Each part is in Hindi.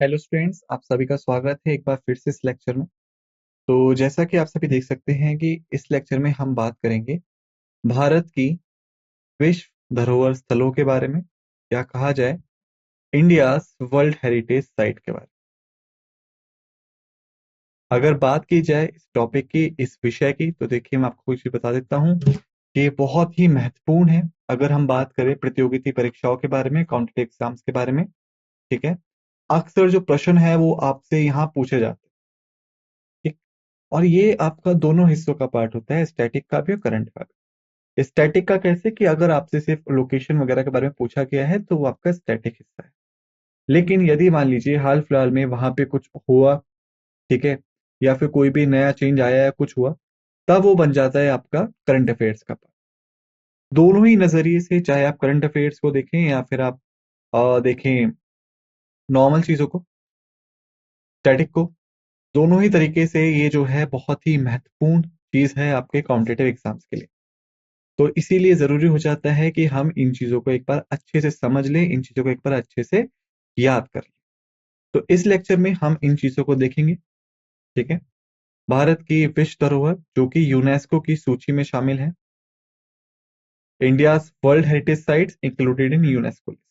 हेलो स्टूडेंट्स, आप सभी का स्वागत है एक बार फिर से इस लेक्चर में। तो जैसा कि आप सभी देख सकते हैं कि इस लेक्चर में हम बात करेंगे भारत की विश्व धरोहर स्थलों के बारे में, या कहा जाए इंडियाज वर्ल्ड हेरिटेज साइट के बारे में। अगर बात की जाए इस टॉपिक की, इस विषय की, तो देखिए मैं आपको कुछ भी बता देता हूँ कि ये बहुत ही महत्वपूर्ण है। अगर हम बात करें प्रतियोगिता परीक्षाओं के बारे में, कॉम्पिटिटिव एग्जाम्स के बारे में, ठीक है, अक्सर जो प्रश्न है वो आपसे यहाँ पूछे जाते हैं। और ये आपका दोनों हिस्सों का पार्ट होता है, स्टैटिक का भी और करंट का भी। स्टैटिक का कैसे कि अगर आपसे सिर्फ लोकेशन वगैरह के बारे में पूछा गया है तो वो आपका स्टैटिक हिस्सा है। लेकिन यदि मान लीजिए हाल फिलहाल में वहां पे कुछ हुआ, ठीक है, या फिर कोई भी नया चेंज आया या कुछ हुआ, तब वो बन जाता है आपका करंट अफेयर्स का पार्ट। दोनों ही नजरिए से, चाहे आप करंट अफेयर्स को देखें या फिर आप देखें नॉर्मल चीजों को, स्टैटिक को, दोनों ही तरीके से ये जो है बहुत ही महत्वपूर्ण चीज है आपके कॉम्पिटेटिव एग्जाम्स के लिए। तो इसीलिए ज़रूरी हो जाता है कि हम इन चीज़ों को एक बार अच्छे से समझ लें, इन चीज़ों को एक बार अच्छे से याद कर लें। तो इस लेक्चर में हम इन चीज़ों को देखेंगे, ठीक है। भारत की विश्व धरोहर जो कि यूनेस्को की सूची में शामिल है, India's world heritage sites included in UNESCO list.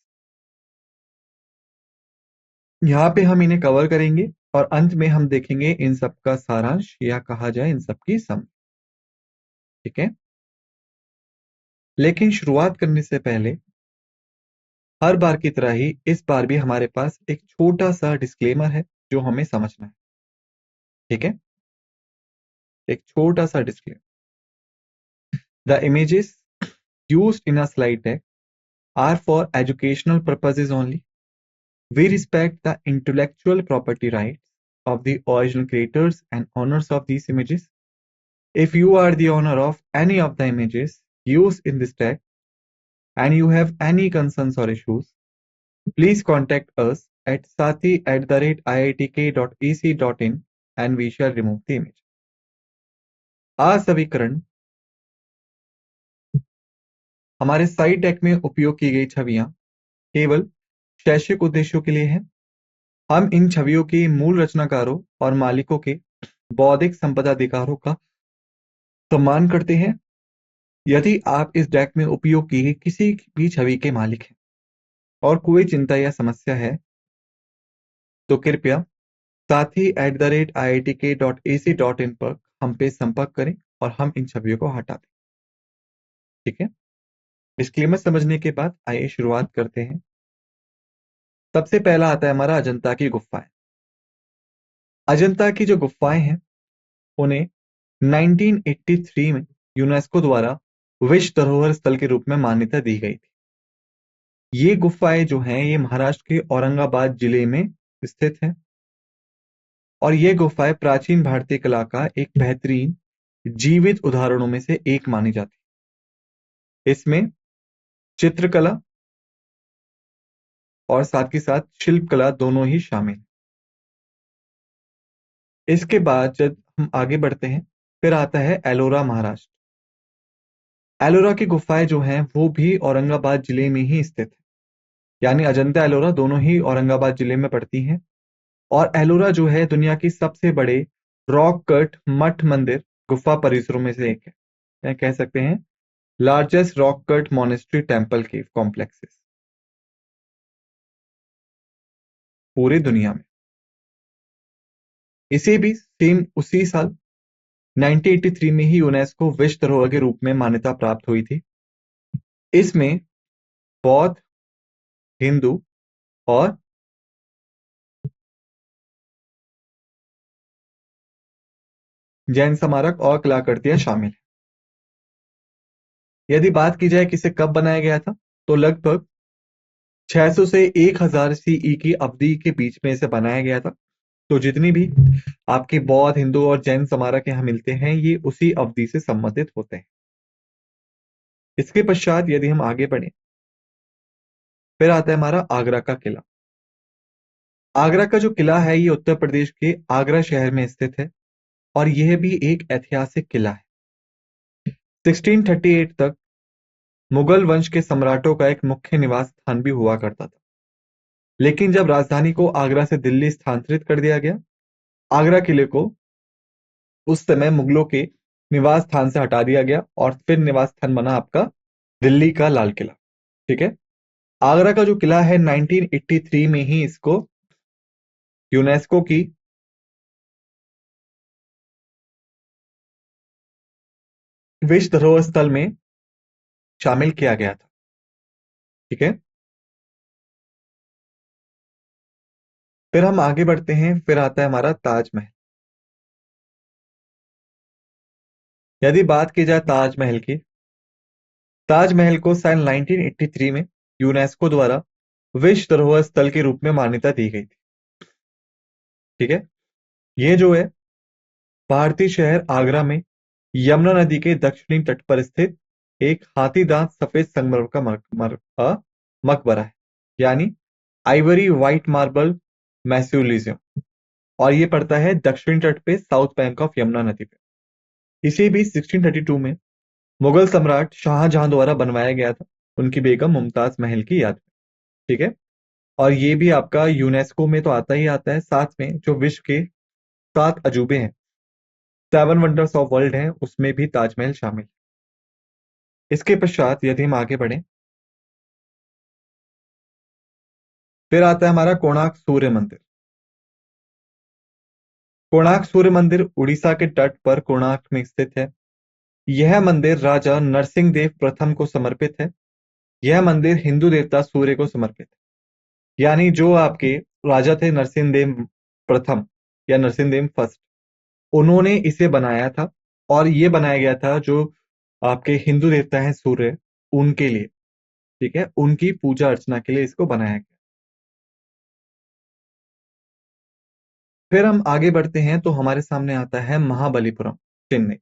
यहाँ पे हम इन्हें कवर करेंगे और अंत में हम देखेंगे इन सब का सारांश, या कहा जाए इन सब की सम, ठीक है। लेकिन शुरुआत करने से पहले हर बार की तरह ही इस बार भी हमारे पास एक छोटा सा डिस्क्लेमर है जो हमें समझना है, ठीक है। एक छोटा सा disclaimer. The images used in a slide deck are for educational purposes only. We respect the intellectual property rights of the original creators and owners of these images. If you are the owner of any of the images used in this deck and you have any concerns or issues, please contact us at sathi@iitk.ac.in and we shall remove the image. असवीकरण हमारे साइट डेक में उपयोग की गई छवियां केवल शैक्षिक उद्देश्यों के लिए हैं। हम इन छवियों के मूल रचनाकारों और मालिकों के बौद्धिक संपदा अधिकारों का सम्मान करते हैं। यदि आप इस डेक में उपयोग की गई किसी भी छवि के मालिक हैं और कोई चिंता या समस्या है, तो कृपया sathi@iitk.ac.in पर हम पे संपर्क करें और हम इन छवियों को हटा दें, ठीक है। डिस्क्लेमर समझने के बाद आइए शुरुआत करते हैं। सबसे पहला आता है हमारा अजंता की गुफाएं। अजंता की जो गुफाएं हैं उन्हें 1983 में यूनेस्को द्वारा विश्व धरोहर स्थल के रूप में मान्यता दी गई थी। ये गुफाएं जो हैं ये महाराष्ट्र के औरंगाबाद जिले में स्थित हैं और ये गुफाएं प्राचीन भारतीय कला का एक बेहतरीन जीवित उदाहरणों में से एक मानी जाती है। इसमें चित्रकला और साथ ही साथ शिल्प कला दोनों ही शामिल हैं। इसके बाद जब हम आगे बढ़ते हैं, फिर आता है एलोरा, महाराष्ट्र। एलोरा की गुफाएं जो हैं वो भी औरंगाबाद जिले में ही स्थित है, यानी अजंता एलोरा दोनों ही औरंगाबाद जिले में पड़ती हैं। और एलोरा जो है दुनिया की सबसे बड़े रॉक कट मठ मंदिर गुफा परिसरों में से एक है, या कह सकते हैं largest rock cut monastery temple cave complexes पूरी दुनिया में। इसे भी सेम उसी साल 1983 में ही यूनेस्को विश्व धरोहर के रूप में मान्यता प्राप्त हुई थी। इसमें बौद्ध, हिंदू और जैन स्मारक और कलाकृतियां शामिल हैं। यदि बात की जाए कि इसे कब बनाया गया था, तो लगभग 600 से 1000 सीई की अवधि के बीच में इसे बनाया गया था। तो जितनी भी आपके बौद्ध, हिंदू और जैन स्मारक यहाँ मिलते हैं ये उसी अवधि से संबंधित होते हैं। इसके पश्चात यदि हम आगे बढ़े, फिर आता है हमारा आगरा का किला। आगरा का जो किला है ये उत्तर प्रदेश के आगरा शहर में स्थित है और यह भी एक ऐतिहासिक किला है। 1638 तक मुगल वंश के सम्राटों का एक मुख्य निवास स्थान भी हुआ करता था। लेकिन जब राजधानी को आगरा से दिल्ली स्थानांतरित कर दिया गया, आगरा किले को उस समय मुगलों के निवास स्थान से हटा दिया गया और फिर निवास स्थान बना आपका दिल्ली का लाल किला। ठीक है। आगरा का जो किला है 1983 में ही इसको यूनेस्को की विश्व धरोहर स्थल में शामिल किया गया था। ठीक है। फिर हम आगे बढ़ते हैं, फिर आता है हमारा ताजमहल। यदि बात की जाए ताजमहल की, ताजमहल को सन 1983 में यूनेस्को द्वारा विश्व धरोहर स्थल के रूप में मान्यता दी गई थी। ठीक है। ये जो है भारतीय शहर आगरा में यमुना नदी के दक्षिणी तट पर स्थित एक हाथी दांत सफेद संगमरमर का मकबरा है, यानी आइवरी व्हाइट मार्बल मैस्यूलिज्म। और ये पड़ता है दक्षिणी तट पे, साउथ बैंक ऑफ यमुना नदी पे। इसे भी 1632 में मुगल सम्राट शाहजहां द्वारा बनवाया गया था, उनकी बेगम मुमताज महल की याद में। ठीक है। और ये भी आपका यूनेस्को में तो आता ही आता है, साथ में जो विश्व के 7 अजूबे हैं, 7 वंडर्स ऑफ वर्ल्ड हैं, उसमें भी ताजमहल शामिल है। इसके पश्चात यदि हम आगे बढ़ें, फिर आता है हमारा कोणार्क सूर्य मंदिर। कोणार्क सूर्य मंदिर उड़ीसा के तट पर कोणार्क में स्थित है। यह मंदिर राजा नरसिंह देव प्रथम को समर्पित है। यह मंदिर हिंदू देवता सूर्य को समर्पित है, यानी जो आपके राजा थे नरसिंह देव प्रथम या नरसिंह देव फर्स्ट, उन्होंने इसे बनाया था। और ये बनाया गया था जो आपके हिंदू देवता हैं सूर्य, उनके लिए। ठीक है। उनकी पूजा अर्चना के लिए इसको बनाया गया। फिर हम आगे बढ़ते हैं तो हमारे सामने आता है महाबलीपुरम, चेन्नई।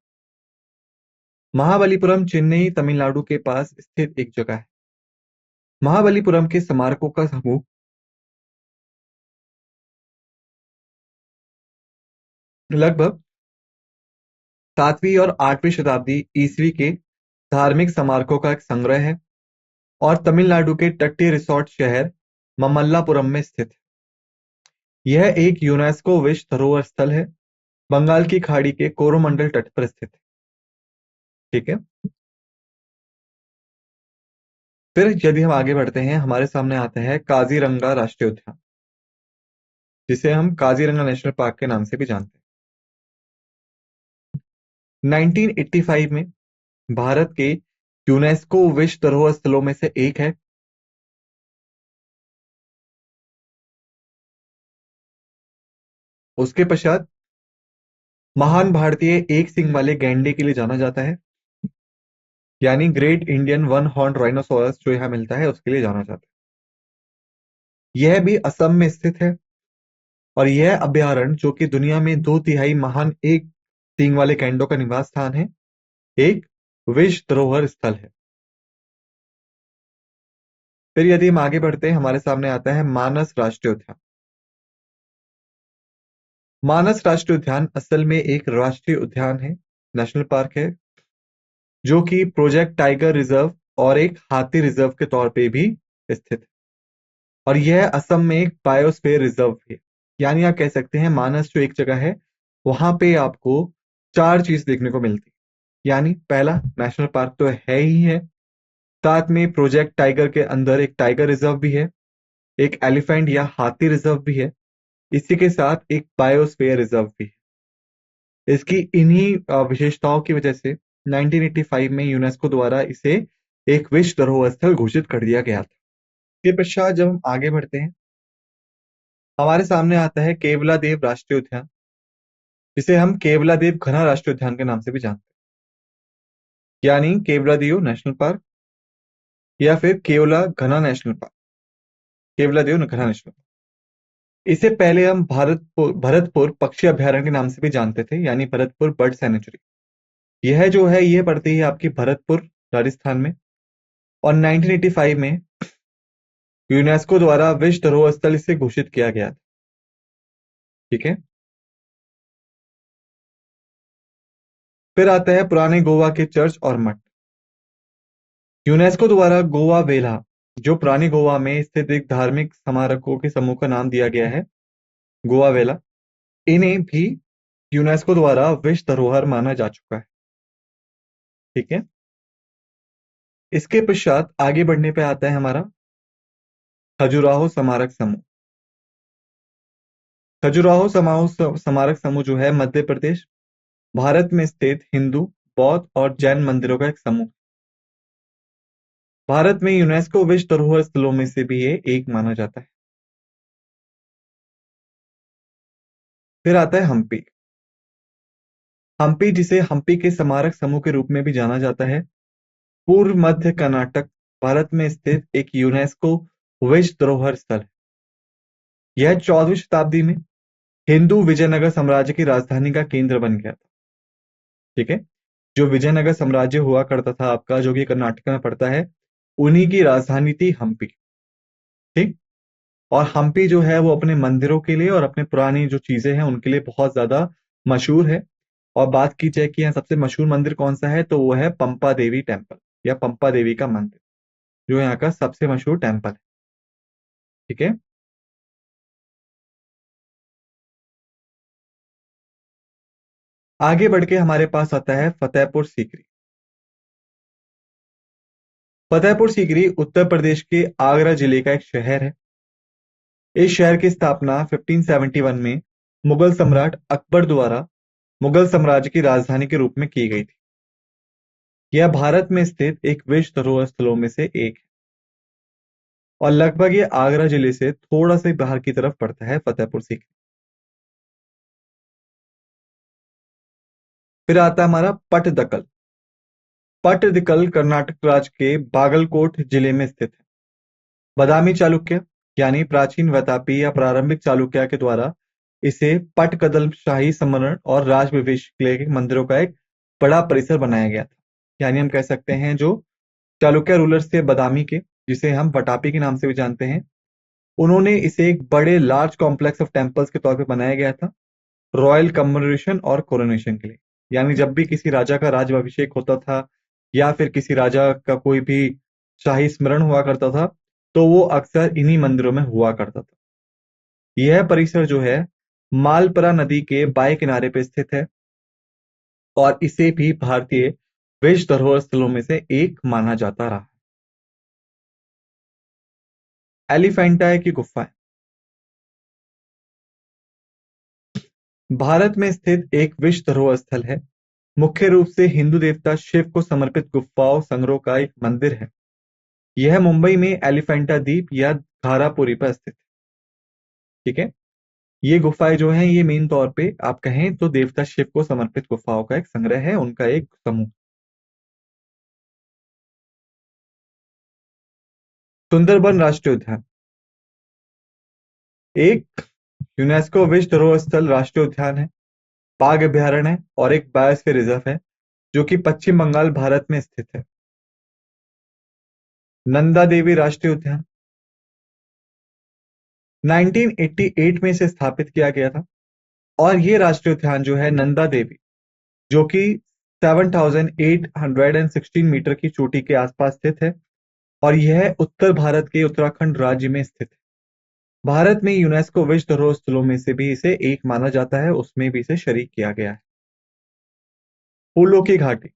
महाबलीपुरम चेन्नई तमिलनाडु के पास स्थित एक जगह है। महाबलीपुरम के स्मारकों का समूह लगभग 7वीं और 8वीं शताब्दी ईस्वी के धार्मिक स्मारकों का एक संग्रह है और तमिलनाडु के तटीय रिसोर्ट शहर ममल्लापुरम में स्थित है। यह एक यूनेस्को विश्व धरोहर स्थल है, बंगाल की खाड़ी के कोरोमंडल तट पर स्थित है। ठीक है। फिर यदि हम आगे बढ़ते हैं, हमारे सामने आता है काजीरंगा राष्ट्रीय उद्यान, जिसे हम काजीरंगा नेशनल पार्क के नाम से भी जानते हैं। 1985 में भारत के यूनेस्को विश्व धरोहर स्थलों में से एक है। उसके पश्चात महान भारतीय एक सींग वाले गैंडे के लिए जाना जाता है, यानी great Indian one horn rhinoceros जो यहाँ मिलता है उसके लिए जाना जाता है। यह भी असम में स्थित है और यह अभ्यारण्य, जो कि दुनिया में 2/3 महान एक सींग वाले गैंडों का निवास स्थान है, एक विश्व धरोहर स्थल है। फिर यदि हम आगे बढ़ते हैं, हमारे सामने आता है मानस राष्ट्रीय उद्यान। मानस राष्ट्रीय उद्यान असल में एक राष्ट्रीय उद्यान है, नेशनल पार्क है, जो कि प्रोजेक्ट टाइगर रिजर्व और एक हाथी रिजर्व के तौर पे भी स्थित है। और यह असम में एक बायोस्फीयर रिजर्व भी है, यानी आप कह सकते हैं मानस जो एक जगह है, वहां पे आपको 4 चीज देखने को मिलती है। यानी पहला, नेशनल पार्क तो है ही है, साथ में प्रोजेक्ट टाइगर के अंदर एक टाइगर रिजर्व भी है, एक एलिफेंट या हाथी रिजर्व भी है, इसी के साथ एक बायोस्फीयर रिजर्व भी है। इसकी इन्हीं विशेषताओं की वजह से 1985 में यूनेस्को द्वारा इसे एक विश्व धरोहर स्थल घोषित कर दिया गया था। इसके पश्चात जब हम आगे बढ़ते हैं, हमारे सामने आता है केवलादेव राष्ट्रीय उद्यान, जिसे हम केवलादेव घना राष्ट्रीय उद्यान के नाम से भी जानते हैं, यानी केवलादेव नेशनल पार्क या फिर केवला घना नेशनल पार्क, केवलादेव घना नेशनल पार्क। इसे पहले हम भरतपुर पक्षी अभयारण्य के नाम से भी जानते थे, यानी भरतपुर बर्ड सेंचुरी। यह जो है यह पड़ती है आपकी भरतपुर, राजस्थान में। और 1985 में यूनेस्को द्वारा विश्व धरोहर स्थल इसे घोषित किया गया था। ठीक है। फिर आता है पुराने गोवा के चर्च और मठ। यूनेस्को द्वारा गोवा वेला जो पुरानी गोवा में स्थित एक धार्मिक स्मारकों के समूह का नाम दिया गया है, गोवा वेला, इन्हें भी यूनेस्को द्वारा विश्व धरोहर माना जा चुका है। ठीक है। इसके पश्चात आगे बढ़ने पे आता है हमारा खजुराहो स्मारक समूह। खजुराहो स्मारक समूह जो है मध्य प्रदेश, भारत में स्थित हिंदू, बौद्ध और जैन मंदिरों का एक समूह। भारत में यूनेस्को विश्व धरोहर स्थलों में से भी ये एक माना जाता है। फिर आता है हम्पी। हम्पी, जिसे हम्पी के स्मारक समूह के रूप में भी जाना जाता है, पूर्व मध्य कर्नाटक, भारत में स्थित एक यूनेस्को विश्व धरोहर स्थल है। यह 14वीं शताब्दी में हिंदू विजयनगर साम्राज्य की राजधानी का केंद्र बन गया था। ठीक है। जो विजयनगर साम्राज्य हुआ करता था आपका, जो कि कर्नाटक में पड़ता है, उन्हीं की राजधानी थी हम्पी। ठीक। और हम्पी जो है वो अपने मंदिरों के लिए और अपने पुरानी जो चीजें हैं उनके लिए बहुत ज्यादा मशहूर है। और बात की जाए कि यहाँ सबसे मशहूर मंदिर कौन सा है, तो वो है पंपा देवी टेम्पल या पंपा देवी का मंदिर, जो यहाँ का सबसे मशहूर टेम्पल है। ठीक है। आगे बढ़ के हमारे पास आता है फतेहपुर सीकरी। फतेहपुर सीकरी उत्तर प्रदेश के आगरा जिले का एक शहर है। इस शहर की स्थापना 1571 में मुगल सम्राट अकबर द्वारा मुगल साम्राज्य की राजधानी के रूप में की गई थी। यह भारत में स्थित एक विश्व धरोहर स्थलों में से एक है और लगभग ये आगरा जिले से थोड़ा सा बाहर की तरफ पड़ता है फतेहपुर सीकरी। फिर आता है हमारा पटदकल। पटदकल कर्नाटक राज्य के बागलकोट जिले में स्थित है। बादामी चालुक्य यानी प्राचीन वैतापी या प्रारंभिक चालुक्य के द्वारा इसे पटकदल शाही सम्मेलन और राजविवेश के मंदिरों का एक बड़ा परिसर बनाया गया था। यानी हम कह सकते हैं जो चालुक्य रूलर्स थे बादामी के, जिसे हम वटापी के नाम से भी जानते हैं, उन्होंने इसे एक बड़े लार्ज कॉम्प्लेक्स ऑफ टेम्पल्स के तौर पे बनाया गया था, रॉयल कम्मेमोरेशन और कोरोनेशन के लिए। यानी जब भी किसी राजा का राज्याभिषेक होता था या फिर किसी राजा का कोई भी शाही स्मरण हुआ करता था, तो वो अक्सर इन्हीं मंदिरों में हुआ करता था। यह परिसर जो है मालपरा नदी के बाएं किनारे पे स्थित है और इसे भी भारतीय विश्व धरोहर स्थलों में से एक माना जाता रहा। एलिफेंटाई की गुफाएं भारत में स्थित एक विश्व धरोहर स्थल है। मुख्य रूप से हिंदू देवता शिव को समर्पित गुफाओं संग्रह का एक मंदिर है। यह मुंबई में एलिफेंटा द्वीप या घारापुरी पर स्थित है। ठीक है। ये गुफाएं जो हैं ये मेन तौर पे आप कहें तो देवता शिव को समर्पित गुफाओं का एक संग्रह है, उनका एक समूह। सुंदरबन राष्ट्रीय उद्यान एक यूनेस्को विश्व धरोहर स्थल राष्ट्रीय उद्यान है, बाघ अभयारण्य है और एक बायोस्फीयर रिजर्व है, जो कि पश्चिम बंगाल भारत में स्थित है। नंदा देवी राष्ट्रीय उद्यान 1988 में इसे स्थापित किया गया था और ये राष्ट्रीय उद्यान जो है नंदा देवी, जो कि 7,816 मीटर की चोटी के आसपास स्थित है और यह उत्तर भारत के उत्तराखंड राज्य में स्थित है। भारत में यूनेस्को विश्व धरोहर स्थलों में से भी इसे एक माना जाता है, उसमें भी इसे शरीक किया गया है। फूलों की घाटी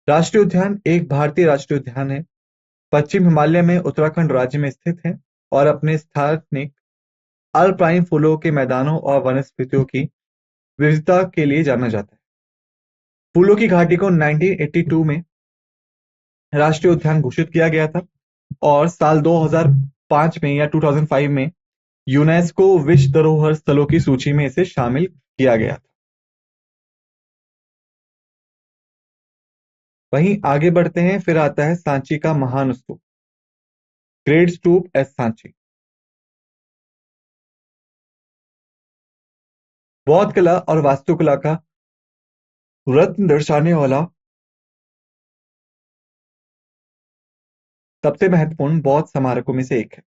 राष्ट्रीय उद्यान एक भारतीय राष्ट्रीय उद्यान है, पश्चिम हिमालय में उत्तराखंड राज्य में स्थित है और अपने स्थानिक अल्पाइन फूलों के मैदानों और वनस्पतियों की विविधता के लिए जाना जाता है। फूलों की घाटी को 1982 में राष्ट्रीय उद्यान घोषित किया गया था और साल 2005 में या 2005 में यूनेस्को विश्व धरोहर स्थलों की सूची में इसे शामिल किया गया था। वहीं आगे बढ़ते हैं, फिर आता है सांची का महान स्तूप, ग्रेट स्तूप एट सांची। बौद्ध कला और वास्तुकला का रत्न दर्शाने वाला सबसे महत्वपूर्ण बौद्ध स्मारकों में से एक है।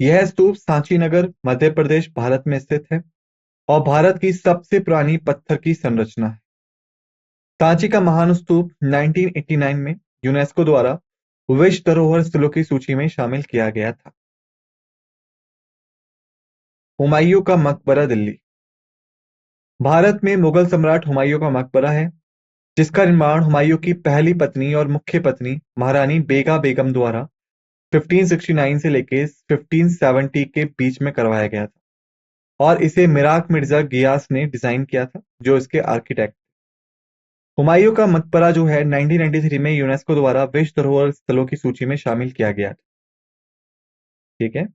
यह स्तूप सांची नगर, मध्य प्रदेश, भारत में स्थित है और भारत की सबसे पुरानी पत्थर की संरचना है। सांची का महान स्तूप 1989 में यूनेस्को द्वारा विश्व धरोहर स्थलों की सूची में शामिल किया गया था। हुमायूं का मकबरा दिल्ली। भारत में मुगल सम्राट हुमायूं का मकबरा है, जिसका निर्माण हुमायूं की पहली पत्नी और मुख्य पत्नी महारानी बेगा बेगम द्वारा 1569 से लेकर 1570 के बीच में करवाया गया था और इसे मिराक मिर्जा गियास ने डिजाइन किया था, जो इसके आर्किटेक्ट। हुमायूं का मकबरा जो है 1993 में यूनेस्को द्वारा विश्व धरोहर स्थलों की सूची में शामिल किया गया था। ठीक है।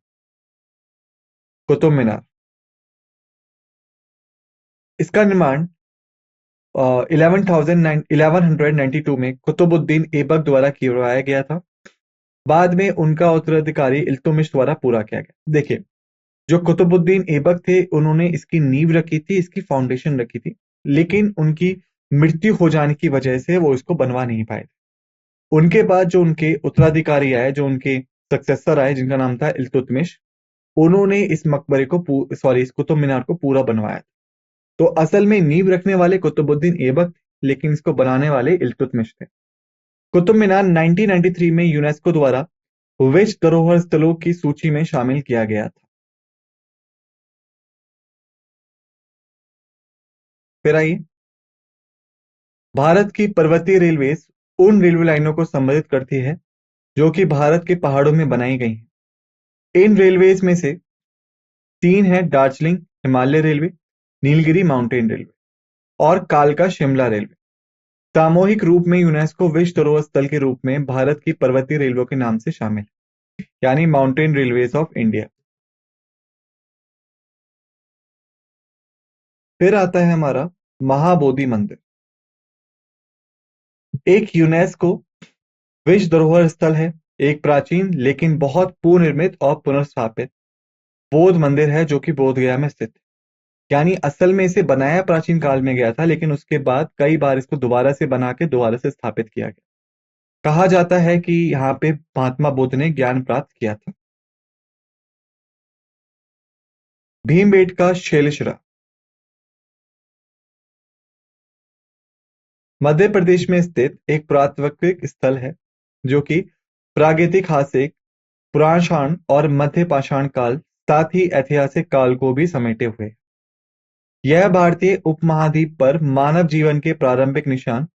कुतुब मीनार। इसका निर्माण 1192 में कुतुबुद्दीन ऐबक द्वारा करवाया गया था। बाद में उनका उत्तराधिकारी इल्तुतमिश द्वारा पूरा किया गया। देखिए, जो कुतुबुद्दीन ऐबक थे, उन्होंने इसकी नींव रखी थी, इसकी फाउंडेशन रखी थी, लेकिन उनकी मृत्यु हो जाने की वजह से वो इसको बनवा नहीं पाए थे। उनके बाद जो उनके उत्तराधिकारी आए, जो उनके सक्सेसर आए, जिनका नाम था इल्तुतमिश, उन्होंने इस मकबरे को इस कुतुब मीनार को पूरा बनवाया। तो असल में नींव रखने वाले कुतुबुद्दीन ऐबक, लेकिन इसको बनाने वाले इल्तुतमिश थे। कुतुब मीनार 1993 में यूनेस्को द्वारा विश्व धरोहर स्थलों की सूची में शामिल किया गया था। फिर आइए, भारत की पर्वतीय रेलवे उन रेलवे लाइनों को संबोधित करती है जो कि भारत के पहाड़ों में बनाई गई हैं। इन रेलवेज में से तीन है Darjeeling Himalaya railway, Nilgiri mountain railway और कालका शिमला रेलवे। सामूहिक रूप में यूनेस्को विश्व धरोहर स्थल के रूप में भारत की पर्वतीय रेलवे के नाम से शामिल, यानी माउंटेन रेलवेज ऑफ इंडिया। फिर आता है हमारा महाबोधि मंदिर। एक यूनेस्को विश्व धरोहर स्थल है, एक प्राचीन लेकिन बहुत पुनर्निर्मित और पुनर्स्थापित बौद्ध मंदिर है, जो कि बोध गया में स्थित है। यानी असल में इसे बनाया प्राचीन काल में गया था, लेकिन उसके बाद कई बार इसको दोबारा से बना के दोबारा से स्थापित किया गया। कहा जाता है कि यहाँ पे महात्मा बुद्ध ने ज्ञान प्राप्त किया था। भीमबेटका शैलशिला मध्य प्रदेश में स्थित एक पुरातात्विक स्थल है, जो कि प्रागैतिहासिक, पुरापाषाण और मध्य पाषाण काल, साथ ही ऐतिहासिक काल को भी समेटे हुए। यह भारतीय उपमहाद्वीप पर मानव जीवन के प्रारंभिक निशान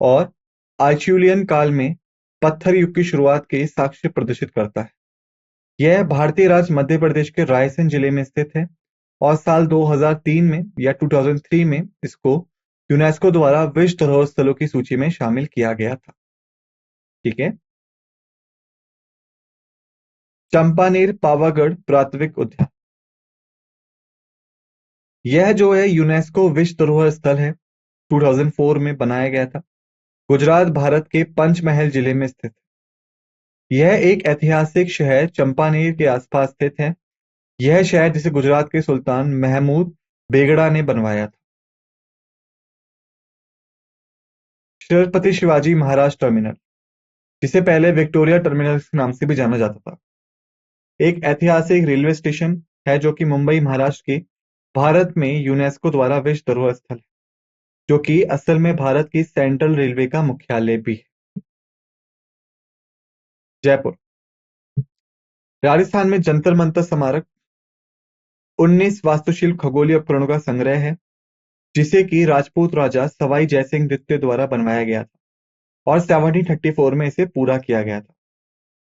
और आइचुलियन काल में पत्थर युग की शुरुआत के साक्ष्य प्रदर्शित करता है। यह भारतीय राज्य मध्य प्रदेश के रायसेन जिले में स्थित है और साल 2003 में या 2003 में इसको यूनेस्को द्वारा विश्व धरोहर स्थलों की सूची में शामिल किया गया था। ठीक है। चंपानेर पावागढ़ पुरातात्विक उद्यान। यह जो है यूनेस्को विश्व धरोहर स्थल है, 2004 में बनाया गया था। गुजरात भारत के पंचमहल जिले में स्थित है। यह एक ऐतिहासिक शहर चंपानेर के आसपास स्थित है। यह शहर जिसे गुजरात के सुल्तान महमूद बेगड़ा ने बनवाया था। छत्रपति शिवाजी महाराज टर्मिनल, जिसे पहले विक्टोरिया टर्मिनल के नाम से भी जाना जाता था, एक ऐतिहासिक रेलवे स्टेशन है जो कि मुंबई महाराष्ट्र के भारत में यूनेस्को द्वारा विश्व धरोहर स्थल है, जो कि असल में भारत की सेंट्रल रेलवे का मुख्यालय भी है। जयपुर। राजस्थान में जंतर मंतर स्मारक 19 वास्तुशिल्प खगोलीय उपकरणों का संग्रह है, जिसे कि राजपूत राजा सवाई जयसिंह द्वितीय द्वारा बनवाया गया था और 1734 में इसे पूरा किया गया था।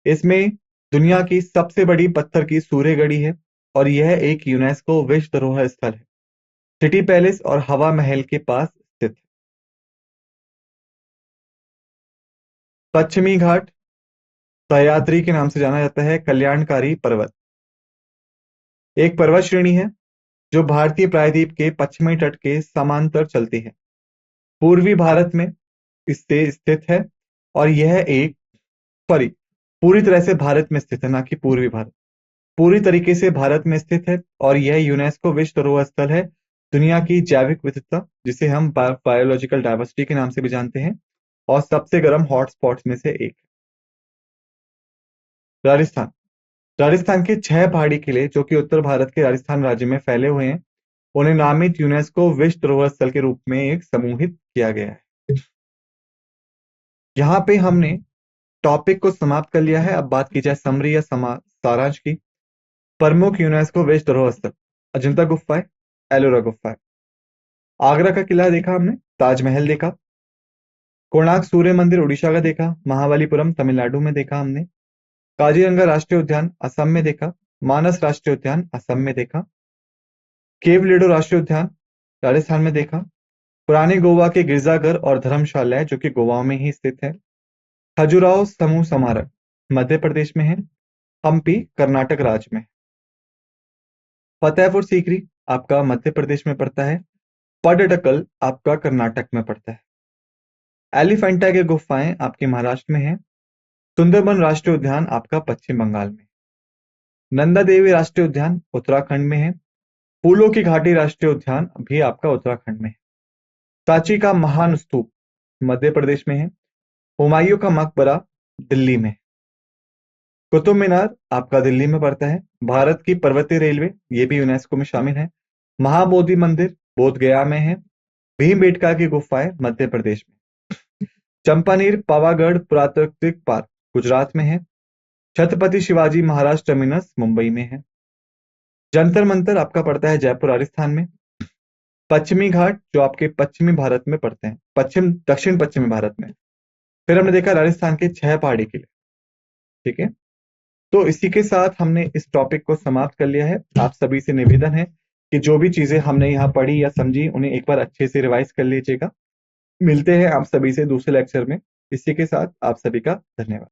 इसमें दुनिया की सबसे बड़ी पत्थर की सूर्य घड़ी है और यह एक यूनेस्को विश्व धरोहर स्थल है। सिटी पैलेस और हवा महल के पास स्थित है। पश्चिमी घाट सह्याद्री के नाम से जाना जाता है। कल्याणकारी पर्वत एक पर्वत श्रेणी है जो भारतीय प्रायद्वीप के पश्चिमी तट के समांतर चलती है, पूर्वी भारत में इससे स्थित है और यह एक सॉरी पूरी तरह से भारत में स्थित है, ना कि पूर्वी भारत, पूरी तरीके से भारत में स्थित है और यह यूनेस्को विश्व धरोहर स्थल है। दुनिया की जैविक विविधता, जिसे हम बायोलॉजिकल डाइवर्सिटी के नाम से भी जानते हैं, और सबसे गर्म हॉटस्पॉट्स में से एक। राजस्थान। राजस्थान के 6 पहाड़ी किले जो कि उत्तर भारत के राजस्थान राज्य में फैले हुए हैं, उन्हें नामित यूनेस्को विश्व धरोहर स्थल के रूप में एक समूहित किया गया है। यहाँ पे हमने टॉपिक को समाप्त कर लिया है। अब बात की जाए समरी या सारांश की। प्रमुख यूनेस्को विश्व धरोहर स्थल: अजंता गुफा है, एलोरा गुफा है। आगरा का किला देखा हमने, ताजमहल देखा, कोणार्क सूर्य मंदिर उड़ीसा का देखा, महाबलीपुरम तमिलनाडु में देखा हमने, काजीरंगा राष्ट्रीय उद्यान असम में देखा, मानस राष्ट्रीय उद्यान असम में देखा, केव लिडो राष्ट्रीय उद्यान राजस्थान में देखा, पुराने गोवा के गिरजाघर और धर्मशालाएं जो कि गोवा में ही स्थित है, खजुराहो समूह स्मारक मध्य प्रदेश में है, हम्पी कर्नाटक राज्य में। फतेहपुर सीकरी आपका मध्य प्रदेश में पड़ता है, पडडकल आपका कर्नाटक में पड़ता है। एलिफेंटा की गुफाएं आपके महाराष्ट्र में है, सुंदरबन राष्ट्रीय उद्यान आपका पश्चिम बंगाल में, नंदा देवी राष्ट्रीय उद्यान उत्तराखंड में है, फूलों की घाटी राष्ट्रीय उद्यान भी आपका उत्तराखंड में है, सांची का महान स्तूप मध्य प्रदेश में है, हुमायूं का मकबरा दिल्ली में, कुतुब मीनार आपका दिल्ली में पड़ता है, भारत की पर्वतीय रेलवे ये भी यूनेस्को में शामिल है, महाबोधि मंदिर बोध गया में है, भीमबेटका की गुफाएं मध्य प्रदेश में, चंपानेर पावागढ़ पुरातात्विक पार्क गुजरात में है, छत्रपति शिवाजी महाराज टर्मिनस मुंबई में है, जंतर मंतर आपका पड़ता है जयपुर राजस्थान में, पश्चिमी घाट जो आपके पश्चिमी भारत में पड़ते हैं, दक्षिण पश्चिमी भारत में। फिर हमने देखा राजस्थान के 6 पहाड़ी किले। ठीक है, तो इसी के साथ हमने इस टॉपिक को समाप्त कर लिया है। आप सभी से निवेदन है कि जो भी चीजें हमने यहाँ पढ़ी या समझी उन्हें एक बार अच्छे से रिवाइज कर लीजिएगा। मिलते हैं आप सभी से दूसरे लेक्चर में। इसी के साथ आप सभी का धन्यवाद।